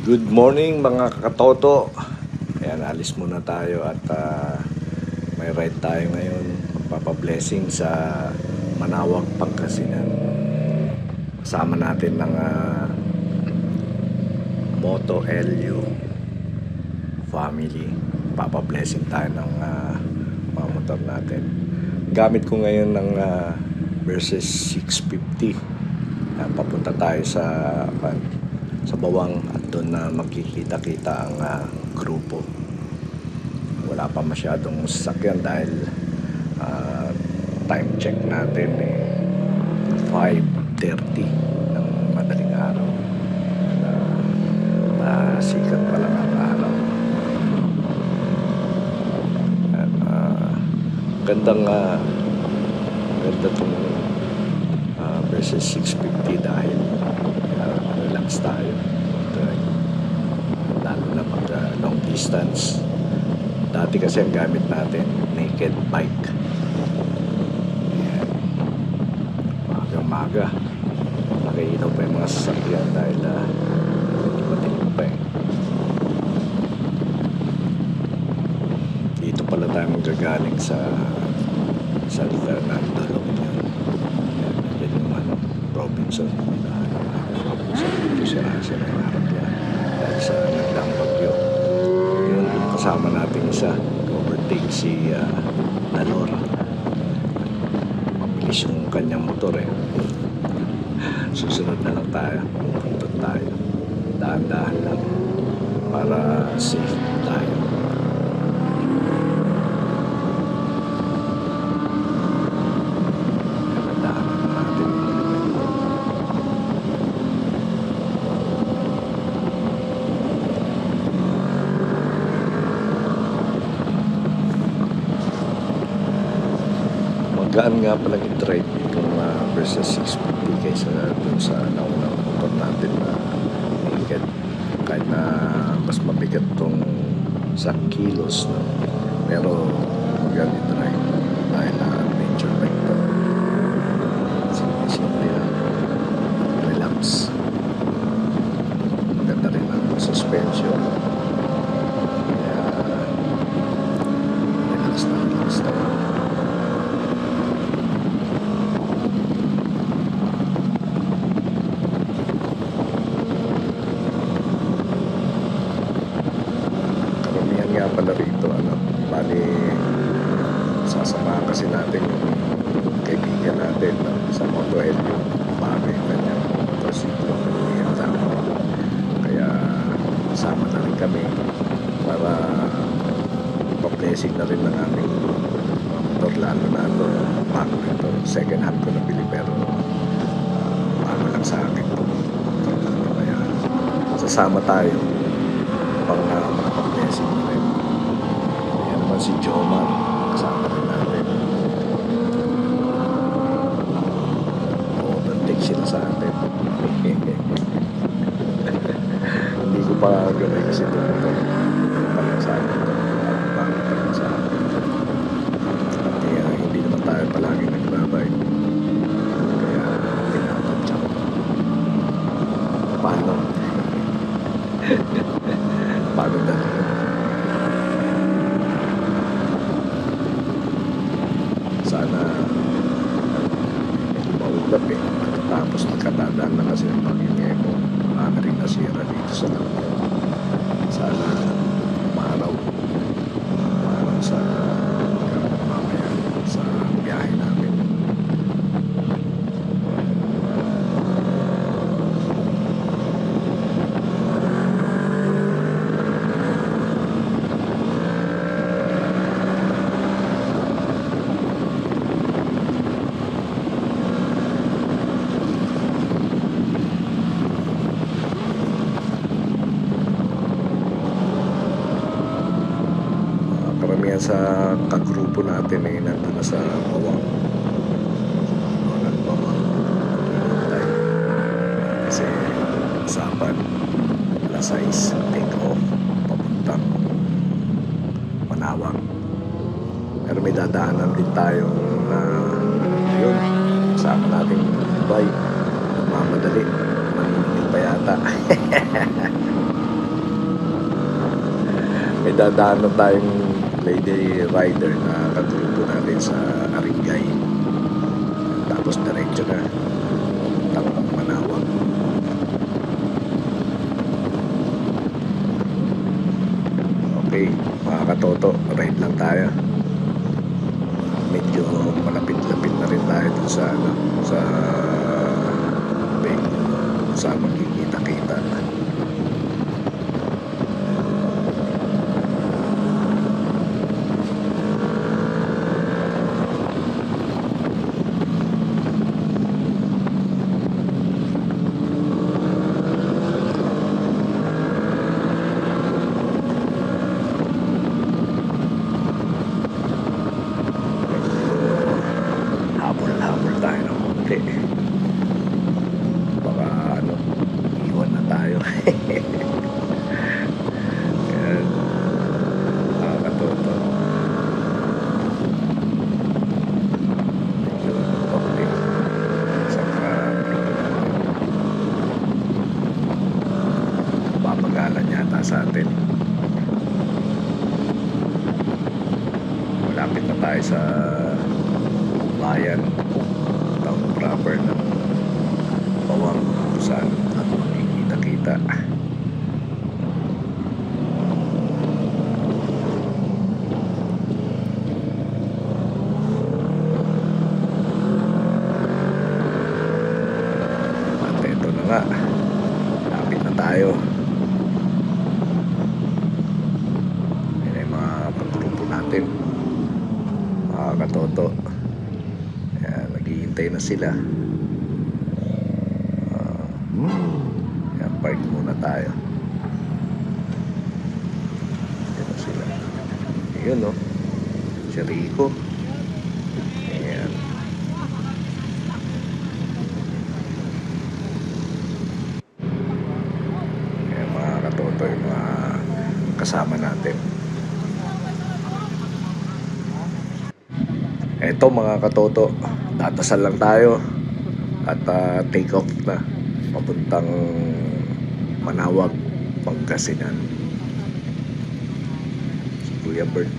Good morning mga katoto. Ayan, alis muna tayo at may ride tayo ngayon. Magpapablessing sa Manawag, Pangasinan. Kasama natin ng Moto LU family. Papablessing tayo ng mga motor natin. Gamit ko ngayon ng Versys 650. Papunta tayo sa Bawang at doon na magkikita-kita ang grupo. Wala pa masyadong sasakyan dahil time check natin 5:30 ng madaling araw. Sikat pa lang ang araw. At, ganda itong Versys 650 dahil relax tayo. Lalo na pag long distance. Dati kasi ang gamit natin naked bike. Ayan. Maga nakailaw pa yung mga sasakyan dahil madilim pa dito pala tayo magagaling sa San Fernando yan yung Robinson sira-sira yung harap niya dahil sa naglang bagyo. Yun, kasama natin isa overtake si Nalora. Mabilis yung kanyang motor susunod na lang tayo, pupunta tayo dahan-dahan lang para safe tayo. Gaan nga pala i-drive itong Versys 650 kaysa dun sa naunang motor natin na naked. Kahit na mas mabigat tong sa kilos, no? Pero magaan i-drive dahil nature bike to. Simple yan. Relax. Maganda rin ang suspension. Kaya relax na. Nga pala rito, bali sasamahan kasi natin yung kaibigan natin sa Moto L yung bagay kanyang motorsiklo kaya sama na rin kami para pa-blessing na rin ng aming motor, lalo na ito bago ito, second hand ko nabili pero bago lang sa akin ito motor na ito, kaya sasama tayo pang makapag-blessing na rin. Yan naman si Jomar, kasama rin natin. Overtake sila sa atin. Hindi ko pa gawin kasi ito palang sa atin ito. Bago palang sa atin. At hindi naman tayo palagi nagbabay. Kaya pinapatsa ko. Paano? Paano na? Sana maulap tapos nagkatadaan na kasi ng pag-ingay mo, marami rin nasira dito sa loob. Sana maaraw sa mamaya sa biyahe namin. Karamihan sa kagrupo natin nandun na sa Bawang. Hinintay. Kasi usapan alas 6 take off papuntang Manawag. Pero may dadaanan din tayo yun, kasama natin Dubai. Mamadali, maniningin pa yata. may dadaanan tayong lady rider na katulpo natin sa Aringay. Tapos diretso na papuntang Manawag. Okay, mga katoto, ride lang tayo. Medyo malapit-lapit na rin tayo dun sa sa venue, sa magkikita-kita na. Habol tayo ng konti. Baka iwan na tayo. Yan, mga katoto. Okay. Saka papagalan yata sa atin. Malapit na tayo sa bayan, town proper ng Bawang, kung saan at makikita-kita. At ito na nga, lapit na tayo. Yan ay mga pagrupo natin, mga katoto. Naghihintay na sila. Yan, park muna tayo. Yan na sila. Ayun, no? Si Rico. Ayan. Ayan, mga katoto, yung mga kasama natin. Eto, mga katoto, dadasal lang tayo at take off na papuntang Manawag, Pangasinan. Si Kuya Bert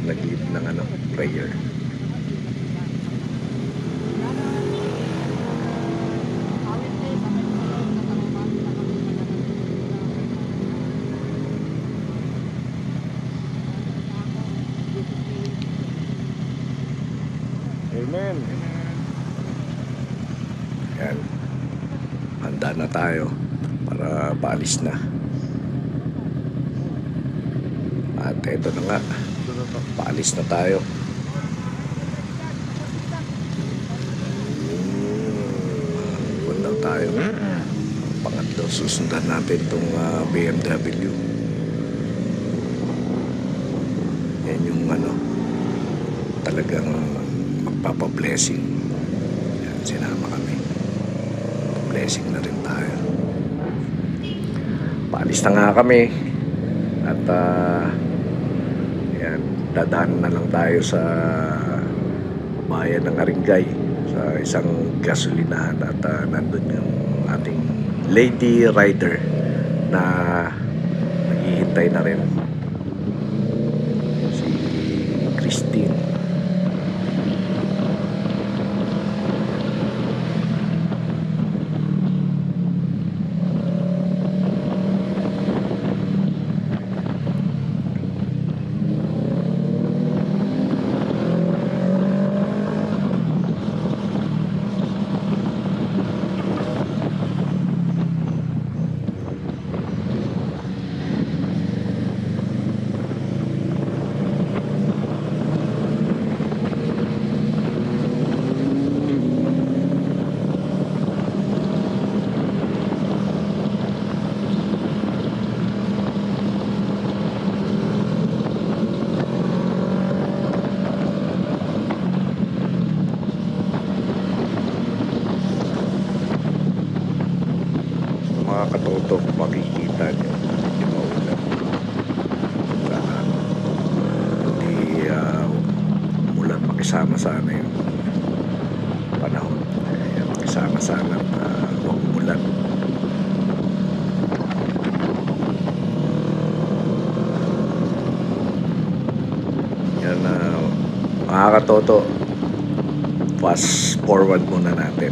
nag-lead ng prayer. Amen. Yan. Handa na tayo para paalis na. At eto na nga. Paalis na tayo. Iwan lang tayo. Pangatlo, susundan natin itong BMW. Yan yung talagang magpapablessing. Yan, sinama kami. Blessing na rin tayo. Paalis na nga kami. At yan, dadaan na lang tayo sa bayan ng Aringay, sa isang gasolinahan. At nandun yung ating lady rider na naghihintay na rin, si Christine. Mga katoto, makikita nyo yung maulan. Sana hindi umulan, makisama sana yung panahon. Makisama sana huwag umulan. mga toto, fast forward muna natin.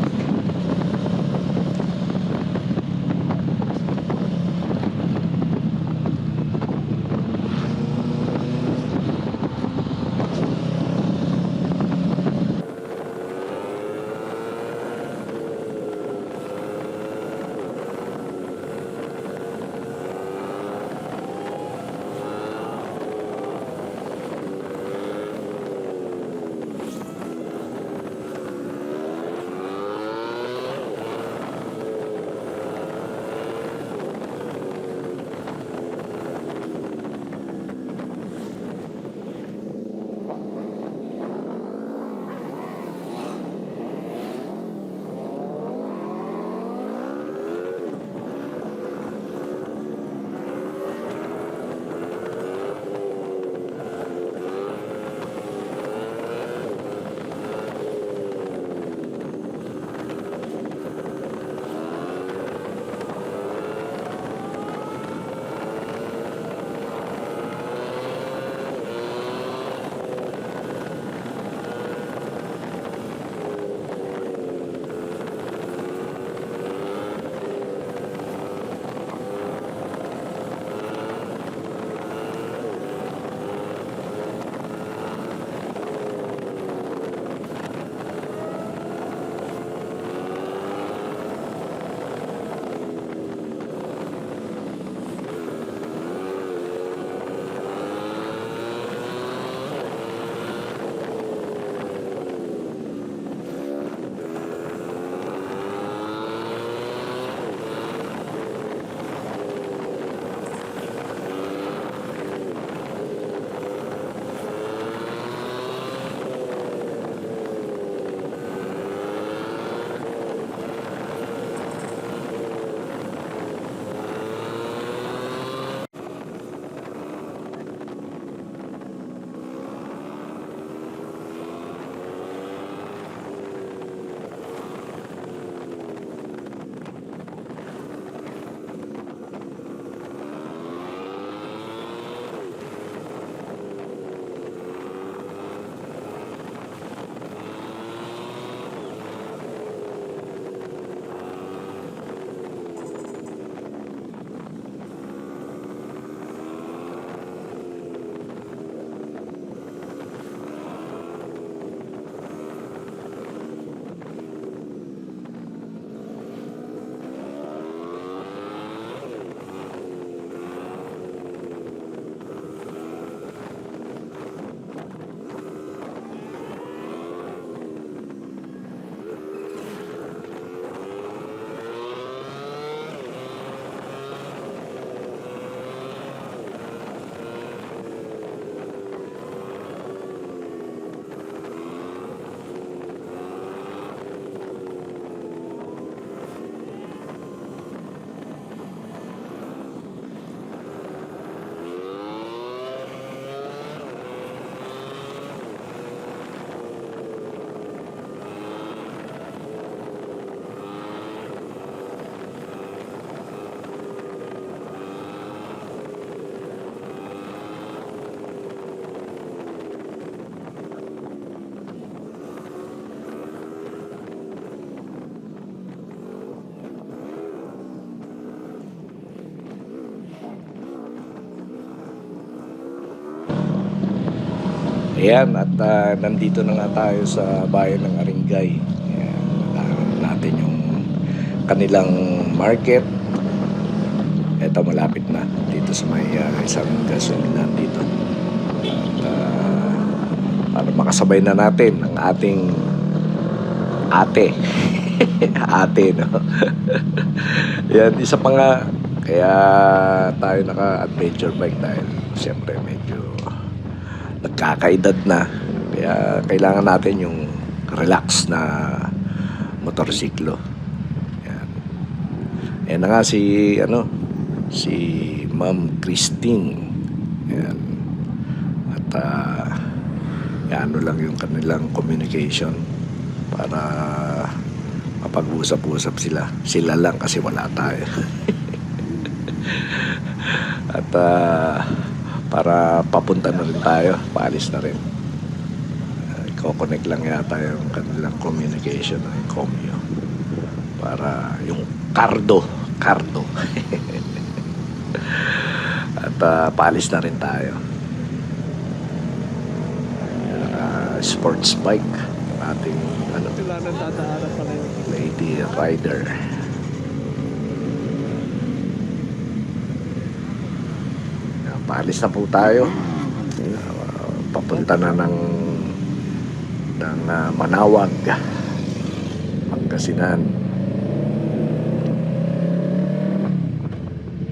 Ayan, at nandito na nga tayo sa bayan ng Aringay. Ayan, natin yung kanilang market. Ito malapit na dito sa may isang gasolinahan dito. At para makasabay na natin ang ating ate. Ate, no? Yan, isa pa nga. Kaya tayo naka-adventure bike dahil siyempre medyo nagkakaedad na, kaya kailangan natin yung relax na motorsiklo. Yan. Yan na nga si Ma'am Christine. Yan. At ano lang yung kanilang communication para mapag-usap-usap sila lang kasi wala tayo. At para papunta na rin tayo, paalis na rin. Iko-connect lang yata yung kanilang communication ng Comyo para yung Cardo at paalis na rin tayo. Sports bike ating lady rider. Paalis na po tayo. Papunta na ng Manawag, Pangasinan.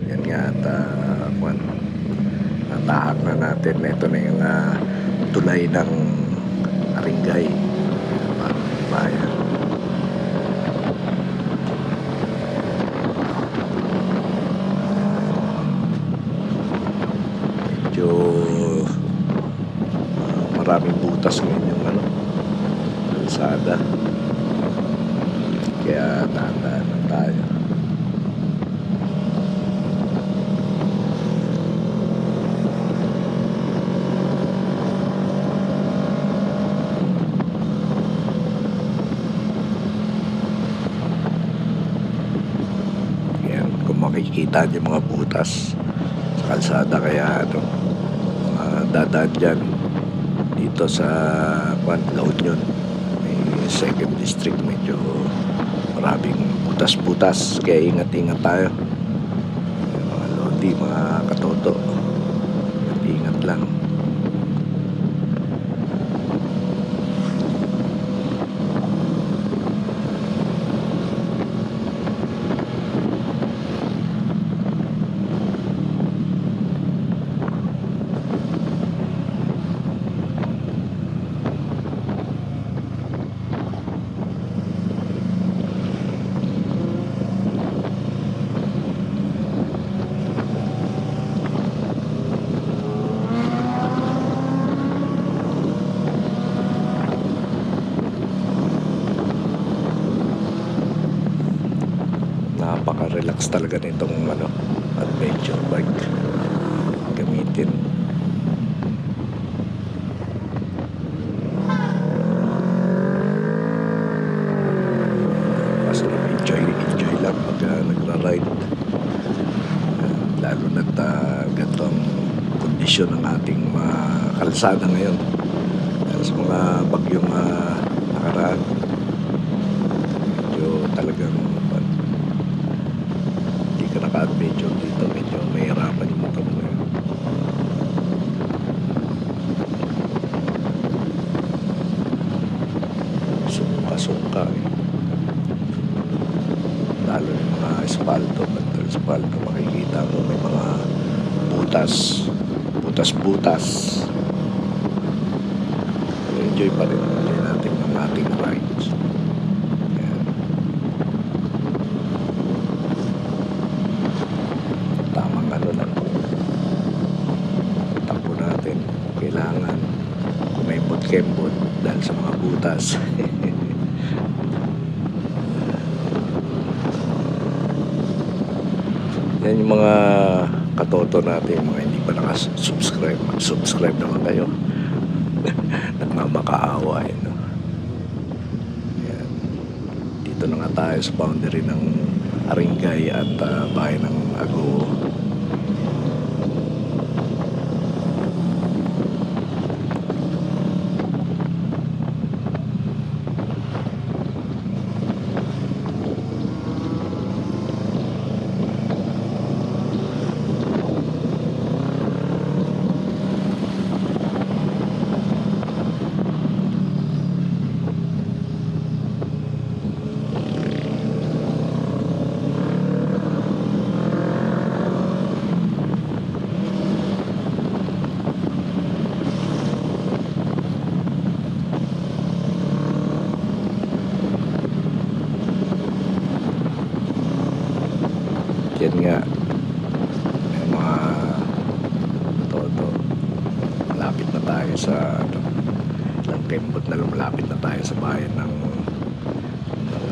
Yan nga at natahak na natin. Ito na yung tulay ng Aringay, bayan. Medyo maraming butas ngayon yung kalsada, kaya dahan-dahan lang tayo. Yan, kung makikita niyo mga butas sa kalsada, kaya mga dadaan dyan dito sa La Union, may 2nd District, medyo maraming butas-butas, kaya ingat-ingat tayo. Mga lodi, mga katoto, ingat lang. Napaka-relax talaga nitong adventure bike gamitin. Basta enjoy lang pag nagra-ride, lalo na't ganito ang kondisyon ng ating mga kalsada ngayon dahil sa mga bagyong nakaraan. Medyo talagang naka-adventure dito, medyo mahirapan yung motor mo yun. Sungka lalo yung mga espalto, makikita mo may mga butas. Enjoy pa rin natin ang ating rides. Takbo natin, kailangan kumembot-kembot dahil sa mga butas. Yan yung mga katoto natin, yung mga hindi pa nakasubscribe, mag-subscribe naman kayo. Nagmamakaawa no? Yan. Dito na nga tayo sa boundary ng Aringay at bayan ng Agoo. Yan nga, may mga todo, malapit na tayo sa ilang kembot na lumalapit na tayo sa bayan ng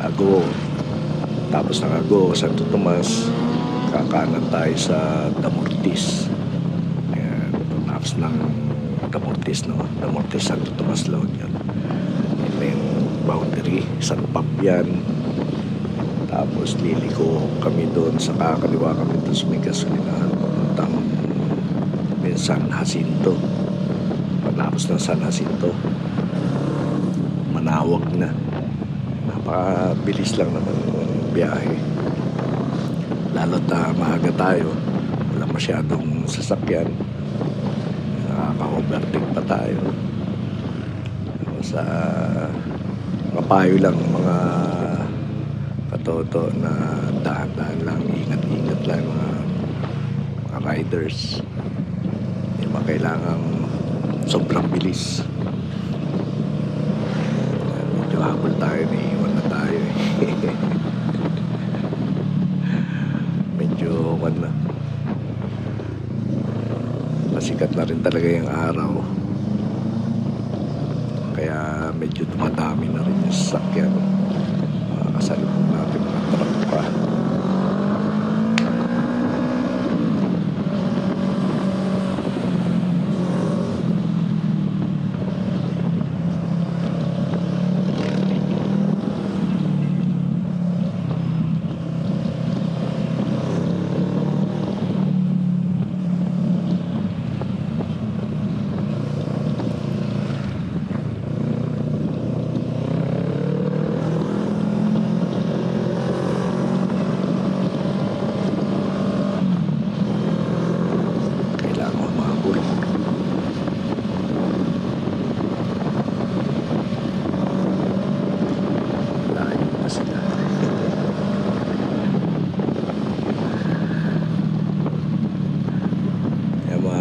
Agoo. Tapos ng Agoo, Santo Tomas, kakanan tayo sa Damortis. Tapos ng Damortis, Santo Tomas, La Union. boundary, isang pub yan. Tapos liliko kami doon sa kakaliwa kami doon sa may gasolinahan papuntang San Jacinto. Pagtapos ng San Jacinto, Manawag na. Napakabilis lang naman ng biyahe. Lalo't maaga tayo, wala masyadong sasakyan, nakaka-overtake pa tayo. Sa mga payo lang, mga katoto na dahan-dahan lang, ingat-ingat lang mga riders. Hindi ba kailangang sobrang bilis. Medyo habol tayo, naiiwan na tayo medyo na pasikat na rin talaga yung araw, kaya medyo dumadami na rin yung sasakyan. Kasalubong natin mga truck pa.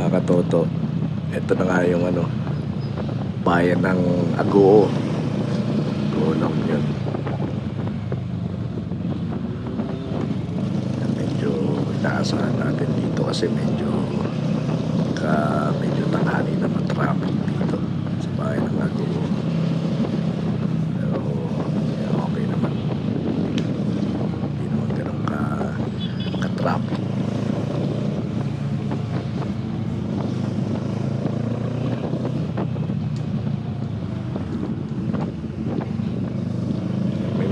Katoto, ito na nga yung bayan ng Agoo. Tulong yun. Medyo inaasahan natin dito kasi medyo tanghali na traffic dito sa bayan ng Agoo. Pero okay naman, hindi naman ganun ka-traffic.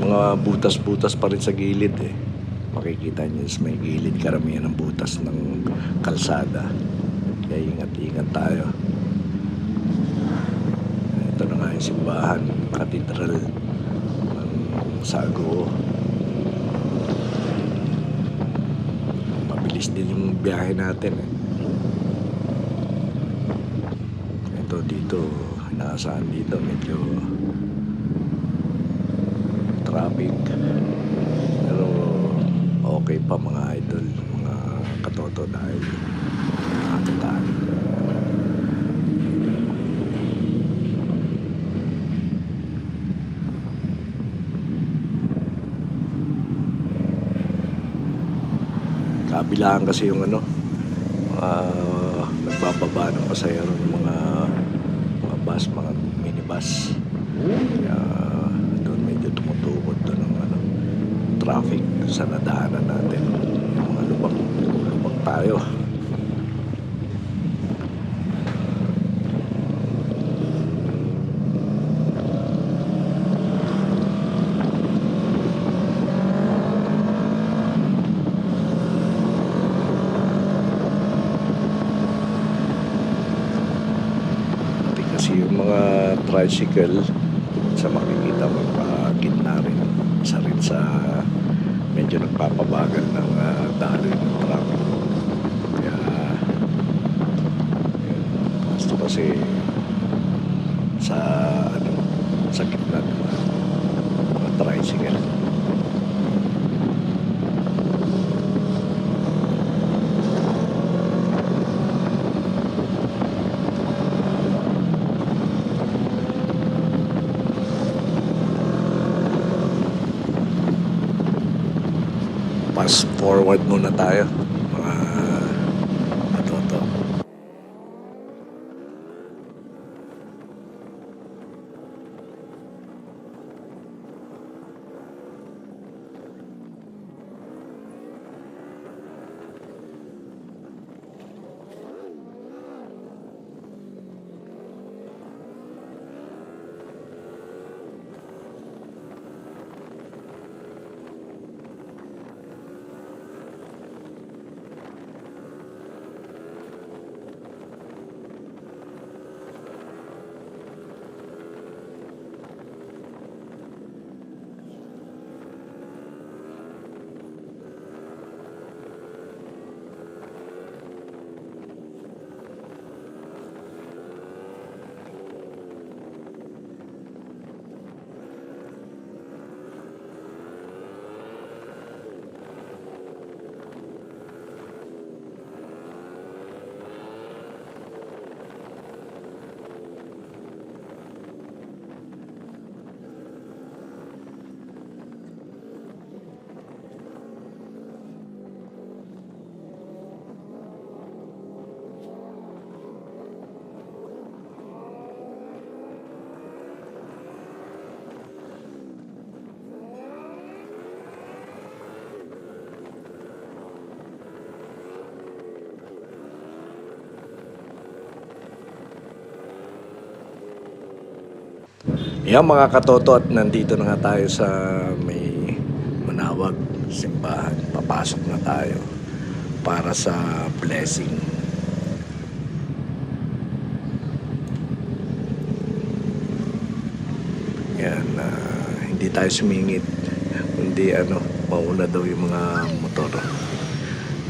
Mga butas-butas pa rin sa gilid makikita nyo sa may gilid, karamihan ng butas ng kalsada, kaya ingat-ingat tayo. Ito na nga yung simbahan, katedral ng Agoo. Mabilis din yung biyahe natin ito dito, inaasahan dito medyo traffic, pero okay pa mga idol, mga katoto, dahil nakakataan. Kabilaan kasi yung nagbababa ng pasahero ng mga bus, mga minibus, kaya medyo tumutukod doon ng traffic sa nadaanan natin. Yung mga lubak tayo. Pati kasi yung mga tricycle, sa makikita mo gitna rin, isa rin sa medyo nagpapabagal ng daloy ng traffic. Kaya yun, gusto kasi sa sa gitna ng mga tricycle. Fast forward muna tayo, mga katoto. Yan mga katoto, at nandito na nga tayo sa may Manawag simbahan. Papasok na tayo para sa blessing. Yan, hindi tayo sumingit. Hindi mauna daw yung mga motor.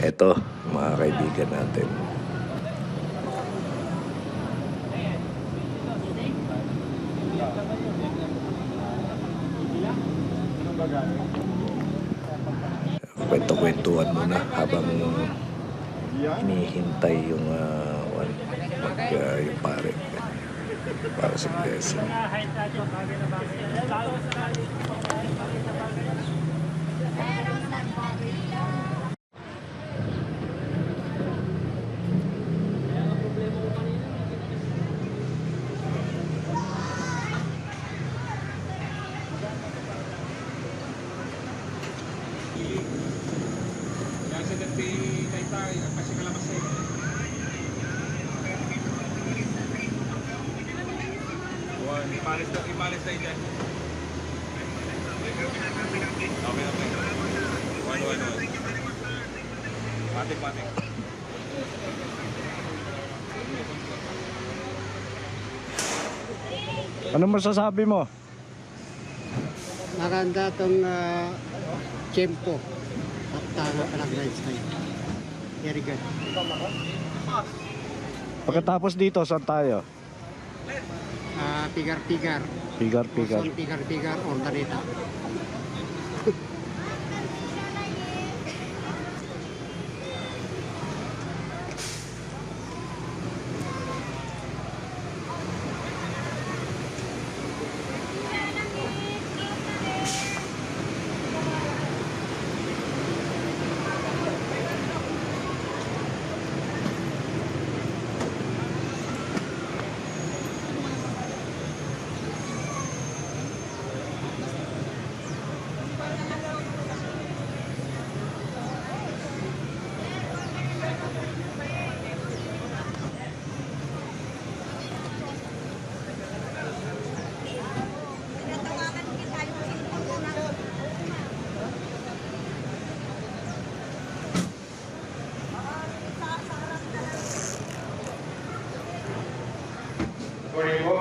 Eto, mga kaibigan natin. Kwento-kwentuhan muna habang hinihintay yung yung pare para sa blessing. Ipalis tayo dyan. Okay. One. Patik. Ano masasabi mo? Maganda itong tiyempo at palag-rides tayo. Very good. Pagkatapos dito, saan tayo? Pigar-pigar. Pigar-pigar. Pigar-pigar, Ordaneta.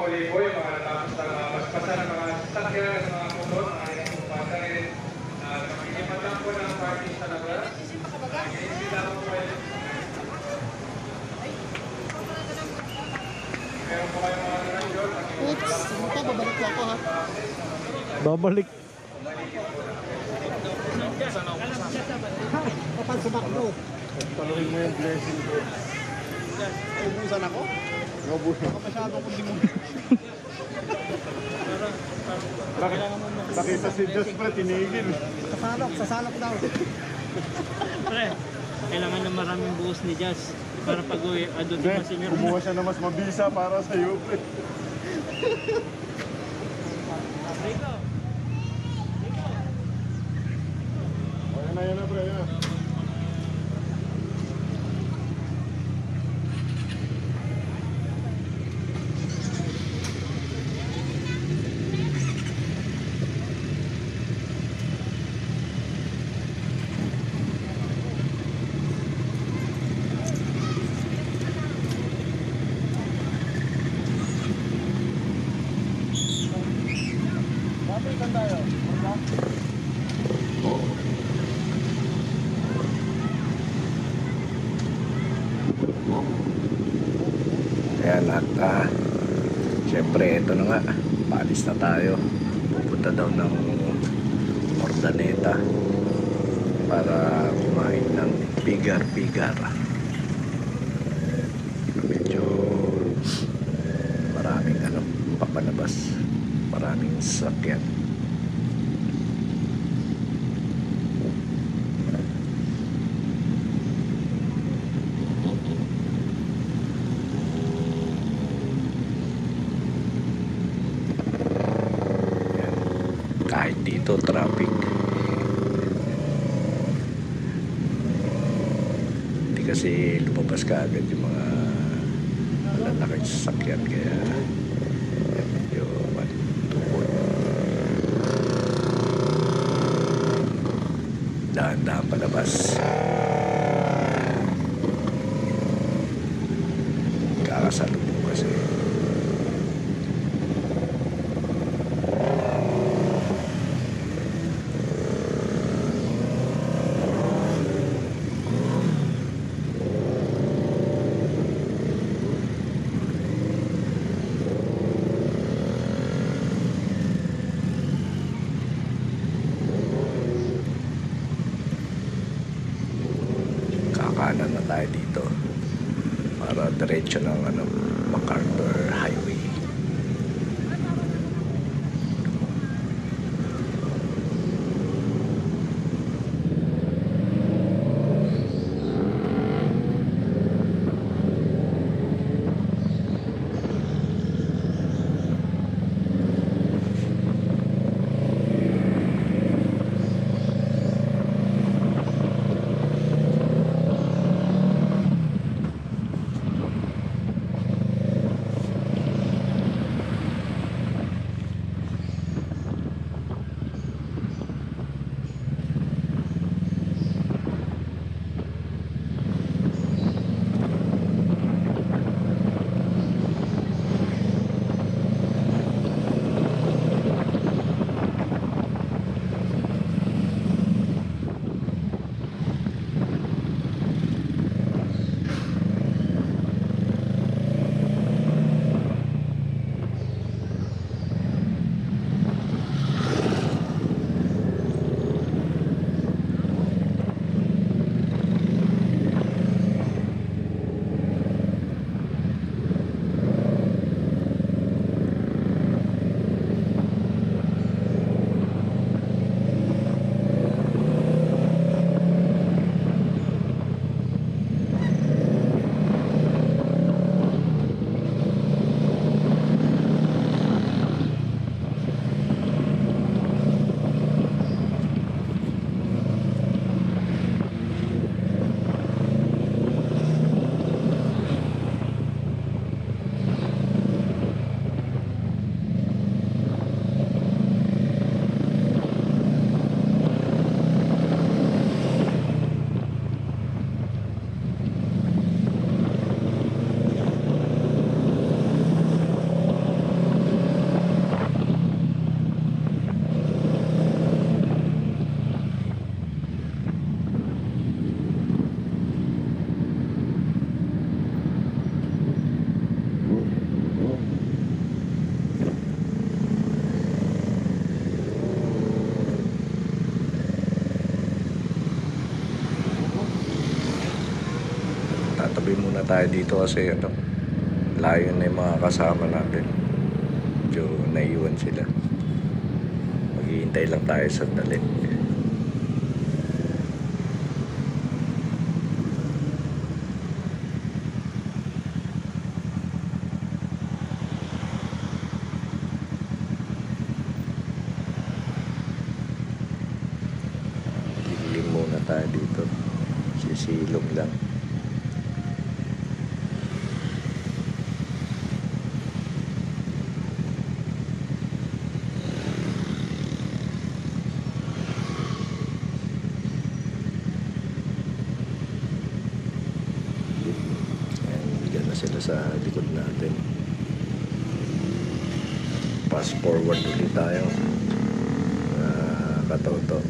Muli po yung mga natapos na paspasan ng mga sasakyan, ng mga motor, mga inyong rin. Nakikipag lang po ng parking sa labas. Hindi lang po pwede. Meron po kayong mga donasyon. Oops, babalik ako ha. Babalik. Kapag sumakbo. Paluin mo yung blessing ko. Ubusan ako? Nabuhay. Masyado ko limon. Nakita si Diyos pa, tinigil. Sasalok daw. Pre, kailangan na maraming buhos ni Jazz para pag-uwi, doon din si Senyor. Kumuha siya na mas mabisa para sa iyo. Dito. Ayan na, pre. Ayan na. Ayan, at syempre ito na nga, paalis na tayo. Pupunta daw ng Ordaneta para kumain ng pigar-pigar. Medyo maraming papalabas, maraming sakyan. Kahit dito traffic, hindi kasi lumabas ka agad yung mga malalaking sasakyan, kaya medyo nakasalubong kasi. Kakanan na tayo dito para diretso ng MacArthur Highway. Tatabi muna tayo dito kasi layo na yung mga kasama natin. Medyo naiwan sila. Maghihintay lang tayo sandali. Dilim muna tayo dito. Sisilong lang. Sila sa likod natin. Fast forward ulit tayo. Katoto.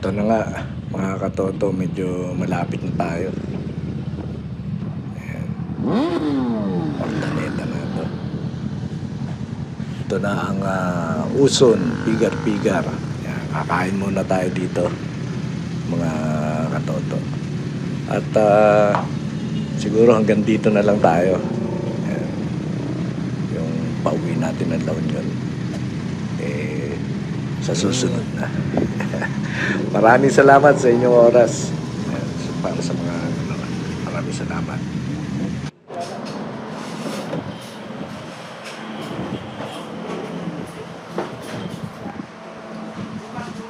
Ito na nga, mga katoto, medyo malapit na tayo. Ayan. Ordaneta na ito. Ito na ang Uson, Pigar-Pigar. Ayan, kakain muna tayo dito, mga katoto. At siguro hanggang dito na lang tayo. Ayan. Yung pauwi natin ng La Union. Sa susunod na. Maraming salamat sa inyong oras. Ayan, para sa mga maraming salamat.